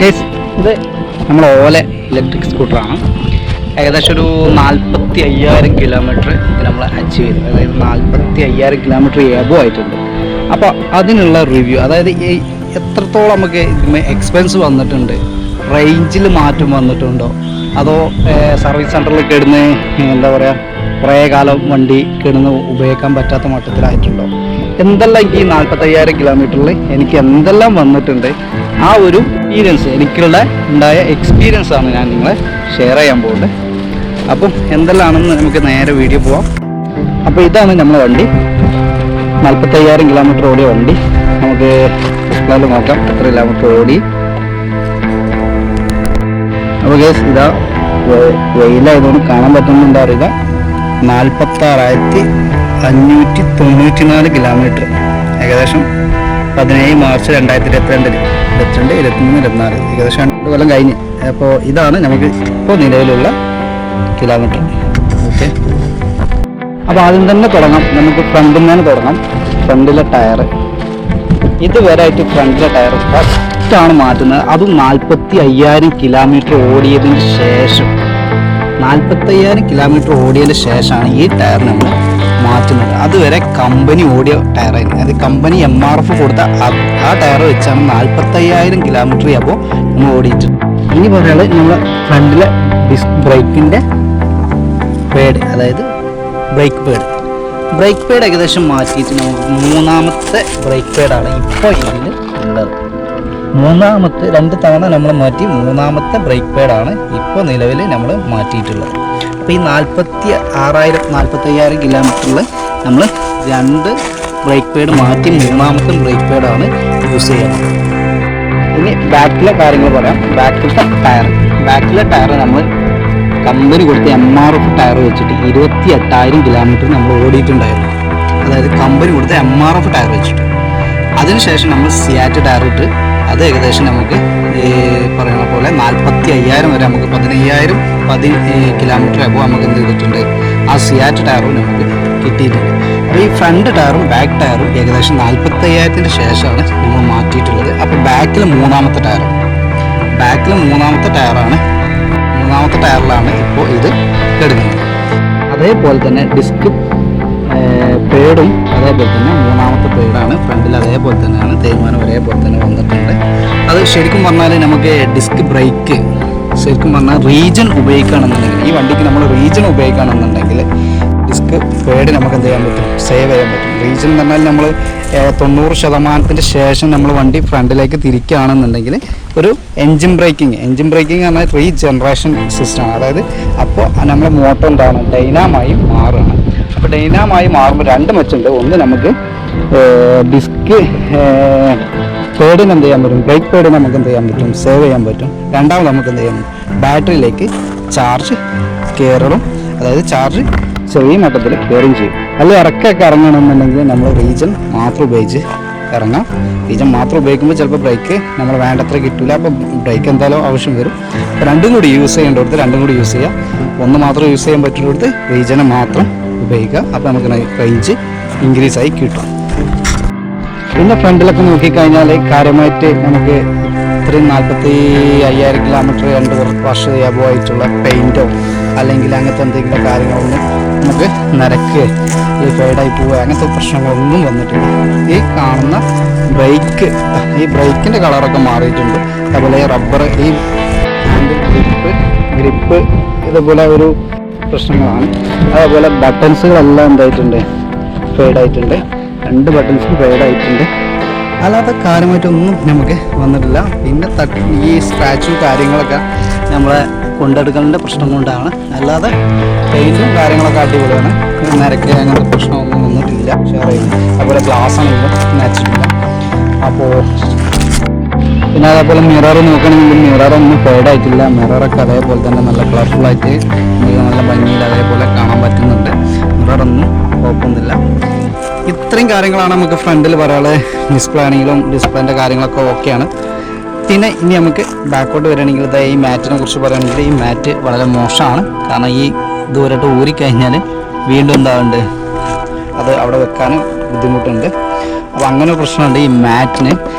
ഇത് നമ്മൾ ഓല ഇലക്ട്രിക് സ്കൂട്ടറാണ്. ഏകദേശം ഒരു 45,000 കിലോമീറ്റർ ഇത് നമ്മൾ അച്ചീവ് ചെയ്തു. അതായത് 45,000 കിലോമീറ്റർ എബോ ആയിട്ടുണ്ട്. അപ്പോൾ അതിനുള്ള റിവ്യൂ, അതായത് ഈ എത്രത്തോളം നമുക്ക് എക്സ്പെൻസ് വന്നിട്ടുണ്ട്, റേഞ്ചിൽ മാറ്റം വന്നിട്ടുണ്ടോ, അതോ സർവീസ് സെൻറ്ററിൽ കിടന്ന് എന്താ പറയുക കുറേ കാലം വണ്ടി കിടന്ന് ഉപയോഗിക്കാൻ പറ്റാത്ത മട്ടത്തിലായിട്ടുണ്ടോ, എന്തെല്ലാം ഈ 45,000 കിലോമീറ്ററിൽ എനിക്ക് എന്തെല്ലാം വന്നിട്ടുണ്ട്, ആ ഒരു എക്സ്പീരിയൻസ് ഉണ്ടായ എക്സ്പീരിയൻസ് ആണ് ഞാൻ നിങ്ങളെ ഷെയർ ചെയ്യാൻ പോകുന്നത്. അപ്പം എന്തെല്ലാമാണെന്ന് നമുക്ക് നേരെ വീഡിയോ പോവാം. അപ്പോൾ ഇതാണ് നമ്മളെ വണ്ടി, 45,000 കിലോമീറ്റർ ഓടിയ വണ്ടി. നമുക്ക് ഡിസ്പ്ലേയിൽ നോക്കാം എത്ര കിലോമീറ്റർ ഓടി. അപ്പോൾ ഗൈസ് ഇതാ വെയിലായതുകൊണ്ട് കാണാൻ പറ്റുന്നുണ്ടോ അറിയില്ല. 46,594 കിലോമീറ്റർ, ഏകദേശം 17 മാർച്ച് 2022, 22, 23, 24, ഏകദേശം 2 കൊല്ലം കഴിഞ്ഞ്. അപ്പോൾ ഇതാണ് നമുക്ക് ഇപ്പോൾ നിലവിലുള്ള കിലോമീറ്റർ. ഓക്കെ, അപ്പോൾ ആദ്യം തന്നെ തുടങ്ങാം. നമുക്ക് ഫ്രണ്ടിൽ നിന്ന് തുടങ്ങാം. ഫ്രണ്ടിലെ ടയർ ഇതുവരെയായിട്ട് ഫ്രണ്ടിലെ ടയർ ഫസ്റ്റാണ് മാറ്റുന്നത്. അതും 45,000 കിലോമീറ്റർ ഓടിയതിന് ശേഷം, 45,000 കിലോമീറ്റർ ഓടിയതിന് ശേഷമാണ് ഈ ടയർ നമ്മൾ മാറ്റുന്നത്. അതുവരെ കമ്പനി ഓടിയ ടയറായിരുന്നു. അത് കമ്പനി MRF കൊടുത്ത ആ ടയർ വെച്ചാണ് 45,000 കിലോമീറ്റർ അപ്പോൾ നമ്മൾ ഓടിയിട്ടുണ്ട്. ഇനി പറയുന്നത് നമ്മൾ ഫ്രണ്ടിലെ ഡിസ്ക് ബ്രേക്കിൻ്റെ പേഡ്, അതായത് ബ്രേക്ക് പേഡ് ഏകദേശം മാറ്റിയിട്ട് നമുക്ക് 3ാമത്തെ ബ്രേക്ക് പേഡാണ് ഇപ്പോൾ ഇതിൽ ഉള്ളത്. 2 തവണ നമ്മൾ മാറ്റി 3ാമത്തെ ബ്രേക്ക് പേഡാണ് ഇപ്പോൾ നിലവിൽ നമ്മൾ മാറ്റിയിട്ടുള്ളത്. അപ്പോൾ ഈ 45,000 കിലോമീറ്ററിൽ നമ്മൾ 2 ബ്രേക്ക് പേഡ് മാറ്റി 3ാമത്തെ ബ്രേക്ക് പേഡാണ് യൂസ് ചെയ്യുന്നത്. ഇനി ബാക്കിലെ കാര്യങ്ങൾ പറയാം. ബാക്കിലെ ടയർ നമ്മൾ കമ്പനി കൊടുത്ത MRF ടയർ വെച്ചിട്ട് 28,000 കിലോമീറ്റർ നമ്മൾ ഓടിയിട്ടുണ്ടായിരുന്നു. അതായത് കമ്പനി കൊടുത്ത MRF ടയർ വെച്ചിട്ട്. അതിനുശേഷം നമ്മൾ സിയാറ്റ് ടയർ ഇട്ട് അത് ഏകദേശം നമുക്ക് പറയുന്ന പോലെ 45,000 വരെ നമുക്ക് 15,000 കിലോമീറ്റർ ആകുമ്പോൾ നമുക്ക് എന്ത് ചെയ്തിട്ടുണ്ട്, ആ സിയാറ്റ് ടയറും നമുക്ക് കിട്ടിയിട്ടുണ്ട്. അപ്പോൾ ഈ ഫ്രണ്ട് ടയറും ബാക്ക് ടയറും ഏകദേശം 45,000 ശേഷമാണ് നമ്മൾ മാറ്റിയിട്ടുള്ളത്. അപ്പോൾ ബാക്കിൽ 3ാമത്തെ ടയറിലാണ് ഇപ്പോൾ ഇത് കിടക്കുന്നത്. അതേപോലെ തന്നെ ഡിസ്ക് പേഡും അതേപോലെ തന്നെ 3ാമത്തെ പേഡാണ് ഫ്രണ്ടിൽ. അതേപോലെ തന്നെയാണ് തേയ്മാനം ഒരേപോലെ തന്നെ വന്നിട്ടുണ്ട്. അത് ശരിക്കും പറഞ്ഞാൽ നമുക്ക് ഡിസ്ക് ബ്രേക്ക് ശരിക്കും പറഞ്ഞാൽ റീജൻ ഉപയോഗിക്കുകയാണെന്നുണ്ടെങ്കിൽ, ഈ വണ്ടിക്ക് നമ്മൾ റീജൻ ഉപയോഗിക്കുകയാണെന്നുണ്ടെങ്കിൽ ഡിസ്ക് പേഡ് നമുക്ക് എന്ത് ചെയ്യാൻ പറ്റും, സേവ് ചെയ്യാൻ പറ്റും. റീജൻ എന്ന് പറഞ്ഞാൽ നമ്മൾ 90% ശേഷം നമ്മൾ വണ്ടി ഫ്രണ്ടിലേക്ക് തിരിക്കുകയാണെന്നുണ്ടെങ്കിൽ ഒരു എൻജിൻ ബ്രേക്കിംഗ് പറഞ്ഞാൽ റീജനറേഷൻ സിസ്റ്റമാണ്. അതായത് അപ്പോൾ നമ്മുടെ മോട്ടർ എന്താണ്, ഡൈനാമായി മാറുകയാണ്. അപ്പോൾ ഡൈനാമായി മാറുമ്പോൾ 2 മെച്ചുണ്ട്. ഒന്ന് നമുക്ക് ഡിസ്ക് പേഡിന് എന്ത് ചെയ്യാൻ പറ്റും, ബ്രേക്ക് പേഡിന് നമുക്ക് എന്ത് ചെയ്യാൻ പറ്റും, സേവ് ചെയ്യാൻ പറ്റും. രണ്ടാമത് നമുക്ക് എന്ത് ചെയ്യാൻ പറ്റും, ബാറ്ററിയിലേക്ക് ചാർജ് കയറണം. അതായത് ചാർജ് ചെറിയ മട്ടത്തിൽ കയറുകയും ചെയ്യും. അല്ലെങ്കിൽ ഇറക്കൊക്കെ ഇറങ്ങണമെന്നുണ്ടെങ്കിൽ നമ്മൾ റീജൻ മാത്രം ഉപയോഗിച്ച് ഇറങ്ങാം. റീജൻ മാത്രം ഉപയോഗിക്കുമ്പോൾ ചിലപ്പോൾ ബ്രേക്ക് നമ്മൾ വേണ്ടത്ര കിട്ടില്ല. അപ്പോൾ ബ്രേക്ക് എന്തായാലും ആവശ്യം വരും. അപ്പോൾ 2 കൂടി യൂസ് ചെയ്യേണ്ടടുത്ത് 2 കൂടി യൂസ് ചെയ്യാം. ഒന്ന് മാത്രം യൂസ് ചെയ്യാൻ പറ്റുന്നിടത്ത് റീജനെ മാത്രം ഉപയോഗിക്കുക. അപ്പോൾ നമുക്ക് റേഞ്ച് ഇൻക്രീസ് ആയി കിട്ടും. പിന്നെ ഫ്രണ്ടിലൊക്കെ നോക്കിക്കഴിഞ്ഞാൽ കാര്യമായിട്ട് നമുക്ക് ഇത്രയും 45,000 കിലോമീറ്റർ 2 വർഷം ആയിട്ടുള്ള പെയിൻറ്റോ അല്ലെങ്കിൽ അങ്ങനത്തെ എന്തെങ്കിലും കാര്യങ്ങളൊന്നും നമുക്ക് നിരക്ക് ഫേഡായി പോവുക അങ്ങനത്തെ പ്രശ്നങ്ങളൊന്നും വന്നിട്ടില്ല. ഈ കാണുന്ന ഈ ബ്രേക്കിൻ്റെ കളറൊക്കെ മാറിയിട്ടുണ്ട്. അതുപോലെ റബ്ബർ, ഈ ഹാൻഡിൽ ഗ്രിപ്പ് ഇതുപോലെ ഒരു പ്രശ്നങ്ങളാണ്. അതേപോലെ ബട്ടൺസുകളെല്ലാം എന്തായിട്ടുണ്ട്, ഫേഡായിട്ടുണ്ട്. 2 ബട്ടൺസും ഫേഡായിട്ടുണ്ട്. അല്ലാതെ കാര്യമായിട്ടൊന്നും നമുക്ക് വന്നിട്ടില്ല. പിന്നെ ഈ സ്ക്രാച്ചും കാര്യങ്ങളൊക്കെ നമ്മളെ കൊണ്ടെടുക്കലിൻ്റെ പ്രശ്നം കൊണ്ടാണ്. അല്ലാതെ പെയിൻറ്റും കാര്യങ്ങളൊക്കെ അടിപൊളിയാണ്. നിരക്ക് അങ്ങനത്തെ പ്രശ്നമൊന്നും വന്നിട്ടില്ല. ഷെയർ ചെയ്യുന്നു. അതുപോലെ ഗ്ലാസ് ആണെങ്കിലും നച്ചിട്ടില്ല. അപ്പോൾ പിന്നെ അതേപോലെ മിറർ നോക്കുകയാണെങ്കിൽ മിററൊന്നും ഫേഡായിട്ടില്ല. മിററൊക്കെ അതേപോലെ തന്നെ നല്ല കളർഫുള്ളായിട്ട് നല്ല ഭംഗിയിൽ അതേപോലെ കാണാൻ പറ്റുന്നുണ്ട്. മിററൊന്നും കുഴപ്പമൊന്നുമില്ല. ഇത്രയും കാര്യങ്ങളാണ് നമുക്ക് ഫ്രണ്ടിൽ പറയാനുള്ളത്. ഡിസ്പ്ലേ ആണെങ്കിലും ഡിസ്പ്ലേൻ്റെ കാര്യങ്ങളൊക്കെ ഓക്കെയാണ്. പിന്നെ ഇനി നമുക്ക് ബാക്കോട്ട് വരികയാണെങ്കിൽ ഈ മാറ്റിനെ കുറിച്ച് പറയുകയാണെങ്കിൽ ഈ മാറ്റ് വളരെ മോശമാണ്. കാരണം ഈ ദൂരമായിട്ട് ഊരിക്കഴിഞ്ഞാൽ വീണ്ടും എന്താവുന്നുണ്ട്, അത് അവിടെ വെക്കാനും ബുദ്ധിമുട്ടുണ്ട്. അപ്പോൾ അങ്ങനെ ഒരു പ്രശ്നമുണ്ട് ഈ മാറ്റിന്.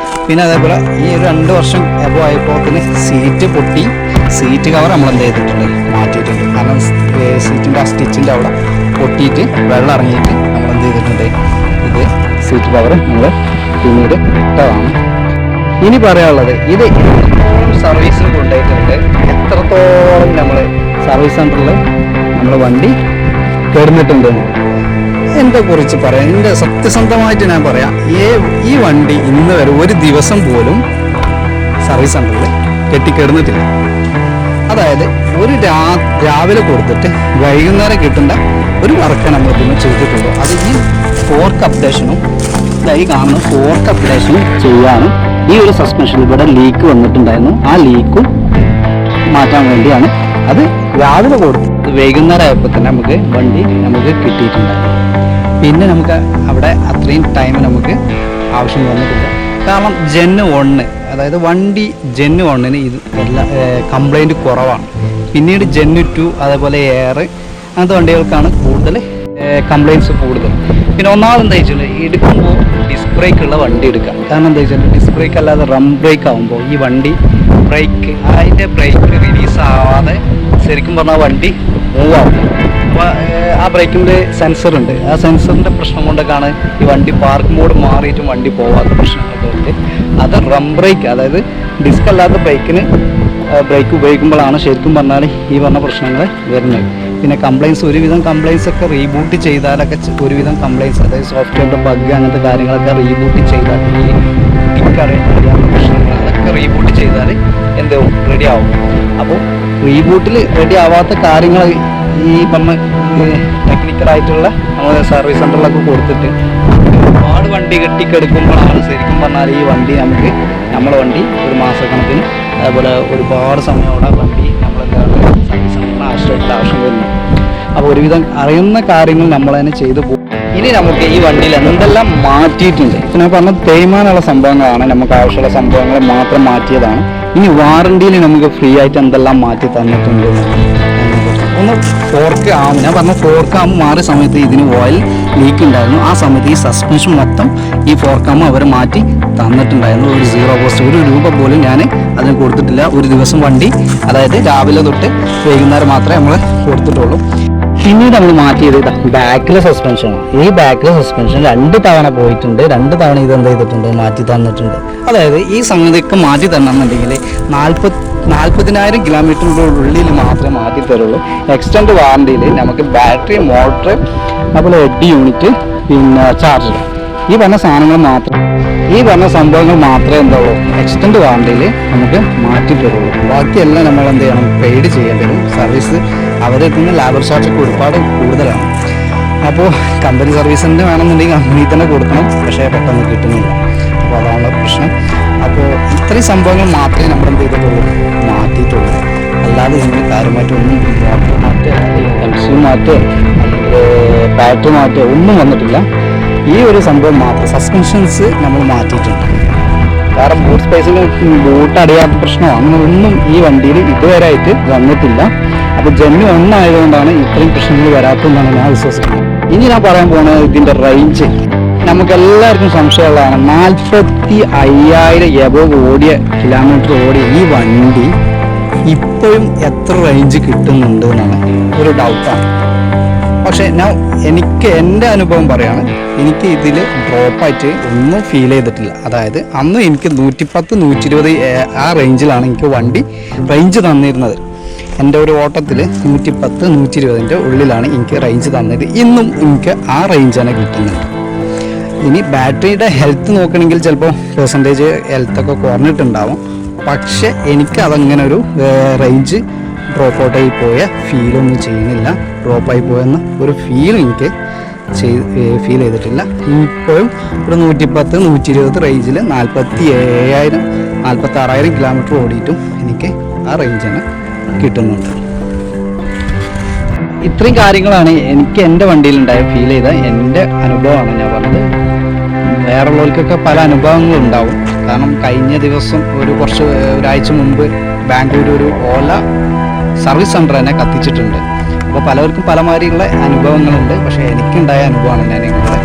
പിന്നെ അതേപോലെ ഈ ഒരു 2 വർഷം എബോ ആയപ്പോൾ തന്നെ സീറ്റ് പൊട്ടി, സീറ്റ് കവർ നമ്മൾ എന്ത് ചെയ്തിട്ടുണ്ട്, മാറ്റിയിട്ടുണ്ട്. കാരണം സീറ്റിൻ്റെ ആ സ്റ്റിച്ചിൻ്റെ അവിടെ പൊട്ടിയിട്ട് വെള്ളം ഇറങ്ങിയിട്ട് നമ്മൾ എന്ത് ചെയ്തിട്ടുണ്ട്, ഇത് സീറ്റ് കവർ നമ്മൾ പിന്നീട് ഇട്ടതാണ്. ഇനി പറയാനുള്ളത്, ഇത് എത്രത്തോളം സർവീസിന് കൊണ്ടുപോയിട്ടുണ്ട്, എത്രത്തോളം നമ്മൾ സർവീസ് സെൻ്ററിൽ നമ്മൾ വണ്ടി കിടന്നിട്ടുണ്ട് എന്നെ കുറിച്ച് പറയാം. എൻ്റെ സത്യസന്ധമായിട്ട് ഞാൻ പറയാം, ഈ വണ്ടി ഇന്ന് വരെ ഒരു ദിവസം പോലും സർവീസ് സെൻ്ററിൽ കെട്ടിക്കിടന്നിട്ടില്ല. അതായത് ഒരു രാവിലെ കൊടുത്തിട്ട് വൈകുന്നേരം കിട്ടേണ്ട ഒരു വർക്ക് നമ്മൾ ഇതിന് ചെയ്തിട്ടുള്ളൂ. അത് ഈ ഫോർക്ക് അപ്ഡേഷനും ഈ കാണുന്ന ഫോർക്ക് അപ്ഡേഷനും ചെയ്യാനും ഈ ഒരു സസ്പെൻഷൻ ഇവിടെ ലീക്ക് വന്നിട്ടുണ്ടായിരുന്നു, ആ ലീക്കും മാറ്റാൻ വേണ്ടിയാണ് അത് രാവിലെ കൊടുത്തത്. വൈകുന്നേരം ആയപ്പോൾ തന്നെ വണ്ടി കിട്ടിയിട്ടുണ്ടായിരുന്നു. പിന്നെ നമുക്ക് അവിടെ അത്രയും ടൈം നമുക്ക് ആവശ്യം വന്നിട്ടില്ല. കാരണം ജെന്ന് 1, അതായത് വണ്ടി ജെന്ന് 1-ന് ഇത് എല്ലാ കംപ്ലൈൻറ്റ് കുറവാണ്. പിന്നീട് ജെന്ന് 2 അതേപോലെ എയർ അങ്ങനത്തെ വണ്ടികൾക്കാണ് കൂടുതൽ കംപ്ലൈൻറ്റ്സ് കൂടുതൽ. പിന്നെ ഒന്നാമത് എന്താ വെച്ചാൽ എടുക്കുമ്പോൾ ഡിസ്ക് ബ്രേക്ക് ഉള്ള വണ്ടി എടുക്കുക. കാരണം എന്താ വെച്ചാൽ ഡിസ്ക് ബ്രേക്ക് അല്ലാതെ റം ബ്രേക്ക് ആകുമ്പോൾ ഈ വണ്ടി അതിൻ്റെ ബ്രേക്ക് റിലീസ് ആവാതെ ശരിക്കും പറഞ്ഞാൽ വണ്ടി മൂവ് ആവും. അപ്പോൾ ആ ബ്രേക്കിൻ്റെ സെൻസറുണ്ട്, ആ സെൻസറിൻ്റെ പ്രശ്നം കൊണ്ടൊക്കെയാണ് ഈ വണ്ടി പാർക്ക് മോഡ് മാറിയിട്ടും വണ്ടി പോകാത്ത പ്രശ്നങ്ങളൊക്കെ ഉണ്ട്. അത് റം ബ്രേക്ക്, അതായത് ഡിസ്ക് അല്ലാത്ത ബ്രേക്ക് ഉപയോഗിക്കുമ്പോഴാണ് ശരിക്കും പറഞ്ഞാൽ ഈ പറഞ്ഞ പ്രശ്നങ്ങൾ വരുന്നത്. പിന്നെ ഒരുവിധം കംപ്ലൈൻസ് ഒക്കെ റീബൂട്ട് ചെയ്താലൊക്കെ ഒരുവിധം കംപ്ലൈൻസ്, അതായത് സോഫ്റ്റ്വെയറിൻ്റെ ബഗ് അങ്ങനത്തെ കാര്യങ്ങളൊക്കെ റീബൂട്ട് ചെയ്താൽ ഈ അറിയാവുന്ന പ്രശ്നങ്ങൾ അതൊക്കെ റീബൂട്ട് ചെയ്താൽ എന്താവും റെഡി ആവും. അപ്പോൾ റീബൂട്ടിൽ റെഡി ആവാത്ത കാര്യങ്ങൾ ഈ പറഞ്ഞ ടെക്നിക്കലായിട്ടുള്ള നമ്മൾ സർവീസ് സെൻ്ററിലൊക്കെ കൊടുത്തിട്ട് ഒരുപാട് വണ്ടി കെട്ടിക്കെടുക്കുമ്പോഴാണ് ശരിക്കും പറഞ്ഞാൽ ഈ വണ്ടി നമ്മളെ വണ്ടി ഒരു മാസക്കണക്കിന് അതേപോലെ ഒരുപാട് സമയം അവിടെ വണ്ടി നമ്മളെന്താണ് സർവീസ് സെൻ്ററിന് ആവശ്യം വരുന്നു. അപ്പോൾ ഒരുവിധം അറിയുന്ന കാര്യങ്ങൾ നമ്മൾ തന്നെ ചെയ്തു പോകും. ഇനി നമുക്ക് ഈ വണ്ടിയിൽ എന്തെല്ലാം മാറ്റിയിട്ടുണ്ട്, ഞാൻ പറഞ്ഞ തേയ്മാനുള്ള സംഭവങ്ങളാണ്, നമുക്ക് ആവശ്യമുള്ള സംഭവങ്ങൾ മാത്രം മാറ്റിയതാണ്. ഇനി വാറണ്ടിയിൽ നമുക്ക് ഫ്രീ ആയിട്ട് എന്തെല്ലാം മാറ്റി തന്നിട്ടുണ്ട്. ഒന്ന് ഫോർക്ക് ആം, ഞാൻ പറഞ്ഞ ഫോർക്ക് ആം മാറിയ സമയത്ത് ഇതിന് ഓയിൽ ലീക്ക് ഉണ്ടായിരുന്നു. ആ സമയത്ത് ഈ സസ്പെൻഷൻ മൊത്തം ഈ ഫോർക്ക് ആം അവർ മാറ്റി തന്നിട്ടുണ്ടായിരുന്നു. ഒരു 0 കോസ്റ്റ്, 1 രൂപ പോലും ഞാൻ അതിന് കൊടുത്തിട്ടില്ല. ഒരു ദിവസം വണ്ടി, അതായത് രാവിലെ തൊട്ട് വൈകുന്നേരം മാത്രമേ നമ്മൾ കൊടുത്തിട്ടുള്ളൂ. പിന്നീട് നമ്മൾ മാറ്റിയത് ബാക്കിലെ സസ്പെൻഷനാണ്. ഈ ബാക്കിലെ സസ്പെൻഷൻ 2 തവണ പോയിട്ടുണ്ട്, 2 തവണ ഇത് എന്ത് ചെയ്തിട്ടുണ്ട്, മാറ്റി തന്നിട്ടുണ്ട്. അതായത് ഈ സംഗതിയൊക്കെ മാറ്റി തരണമെന്നുണ്ടെങ്കിൽ 40,000 കിലോമീറ്ററിൻ്റെ ഉള്ളിൽ മാത്രമേ മാറ്റി തരുള്ളൂ. എക്സ്റ്റൻഡ് വാറണ്ടിയിൽ നമുക്ക് ബാറ്ററി, മോട്ടർ, അതുപോലെ ഹെഡ് യൂണിറ്റ്, പിന്നെ ചാർജർ, ഈ പറഞ്ഞ സാധനങ്ങൾ മാത്രം, ഈ പറഞ്ഞ സംഭവങ്ങൾ മാത്രമേ എന്താവുള്ളൂ എക്സ്റ്റൻഡ് വാറണ്ടിയിൽ നമുക്ക് മാറ്റി തരുള്ളൂ. ബാക്കിയെല്ലാം നമ്മൾ എന്ത് ചെയ്യണം, പെയ്ഡ് ചെയ്യേണ്ടി വരും. സർവീസ് അവരെത്തുന്ന ലേബർ ചാർജൊക്കെ ഒരുപാട് കൂടുതലാണ്. അപ്പോൾ കമ്പനി സർവീസിൻ്റെ വേണമെന്നുണ്ടെങ്കിൽ കമ്പനിയിൽ തന്നെ കൊടുക്കണം, പക്ഷേ പെട്ടെന്ന് കിട്ടുന്നില്ല. അപ്പോൾ അതാണ് പ്രശ്നം. അപ്പോൾ ഇത്രയും സംഭവങ്ങൾ മാത്രമേ നമ്മൾ എന്ത് ചെയ്തിട്ടുള്ളൂ, മാറ്റിയിട്ടുള്ളൂ. അല്ലാതെ ഇതിന് കാര്യമായിട്ടൊന്നും മോട്ടർ മാറ്റുക, അല്ലെങ്കിൽ കൺസ്യൂം മാറ്റുക, അല്ലെങ്കിൽ ബാറ്ററി മാറ്റുക ഒന്നും വന്നിട്ടില്ല. ഈ ഒരു സംഭവം മാത്രം, സസ്പെൻഷൻസ് നമ്മൾ മാറ്റിയിട്ടുണ്ട്. കാരണം ബൂട്ട് സ്പേസിൽ ബൂട്ട് അടിയാത്ത പ്രശ്നമോ അങ്ങനെ ഒന്നും ഈ വണ്ടിയിൽ ഇതുവരെ ആയിട്ട് വന്നിട്ടില്ല. അപ്പോൾ ജെന്യു 1 ആയതുകൊണ്ടാണ് ഇത്രയും പ്രശ്നങ്ങൾ വരാത്തതെന്നാണ് ഞാൻ വിശ്വസിക്കുന്നത്. ഇനി ഞാൻ പറയാൻ പോകുന്നത് ഇതിൻ്റെ റേഞ്ച്. നമുക്കെല്ലാവർക്കും സംശയമുള്ളതാണ്, 45,000 എബോവ് ഓടിയ കിലോമീറ്റർ ഓടിയ ഈ വണ്ടി ഇപ്പോഴും എത്ര റേഞ്ച് കിട്ടുന്നുണ്ട് എന്നാണ് ഒരു ഡൗട്ടാണ്. പക്ഷേ എനിക്ക് എൻ്റെ അനുഭവം പറയാണ്, എനിക്ക് ഇതിൽ ഡ്രോപ്പായിട്ട് ഒന്നും ഫീൽ ചെയ്തിട്ടില്ല. അതായത് അന്ന് എനിക്ക് 110, 120 ആ റേഞ്ചിലാണ് എനിക്ക് വണ്ടി റേഞ്ച് തന്നിരുന്നത്. എൻ്റെ ഒരു ഓട്ടത്തിൽ 110, 120 ഉള്ളിലാണ് എനിക്ക് റേഞ്ച് തന്നത്. ഇന്നും എനിക്ക് ആ റേഞ്ച് തന്നെ കിട്ടുന്നുണ്ട്. ഇനി ബാറ്ററിയുടെ ഹെൽത്ത് നോക്കണമെങ്കിൽ ചിലപ്പോൾ പെർസെൻറ്റേജ് ഹെൽത്തൊക്കെ കുറഞ്ഞിട്ടുണ്ടാവും. പക്ഷെ എനിക്ക് അതങ്ങനെ ഒരു റേഞ്ച് ഡ്രോപ്പ് ഔട്ടായി പോയ ഫീലൊന്നും ചെയ്യുന്നില്ല. ഡ്രോപ്പായി പോയെന്ന ഒരു ഫീൽ എനിക്ക് ഫീൽ ചെയ്തിട്ടില്ല. ഇപ്പോഴും ഒരു 110, 120 റേഞ്ചിൽ 47,000, 46,000 കിലോമീറ്റർ ഓടിയിട്ടും എനിക്ക് ആ റേഞ്ച് തന്നെ കിട്ടുന്നുണ്ട്. ഇത്രയും കാര്യങ്ങളാണ് എനിക്ക് എൻ്റെ വണ്ടിയിലുണ്ടായ ഫീൽ ചെയ്ത എൻ്റെ അനുഭവമാണ് ഞാൻ പറഞ്ഞത്. വേറെയുള്ളവർക്കൊക്കെ പല അനുഭവങ്ങളുണ്ടാവും. കാരണം കഴിഞ്ഞ ദിവസം ഒരാഴ്ച മുമ്പ് ബാംഗ്ലൂർ ഒരു ഓല സർവീസ് സെൻ്റർ തന്നെ കത്തിച്ചിട്ടുണ്ട്. അപ്പോൾ പലവർക്കും പല മാതിരിയുള്ള അനുഭവങ്ങളുണ്ട്. പക്ഷേ എനിക്കുണ്ടായ അനുഭവമാണ് ഞാൻ നിങ്ങളുടെ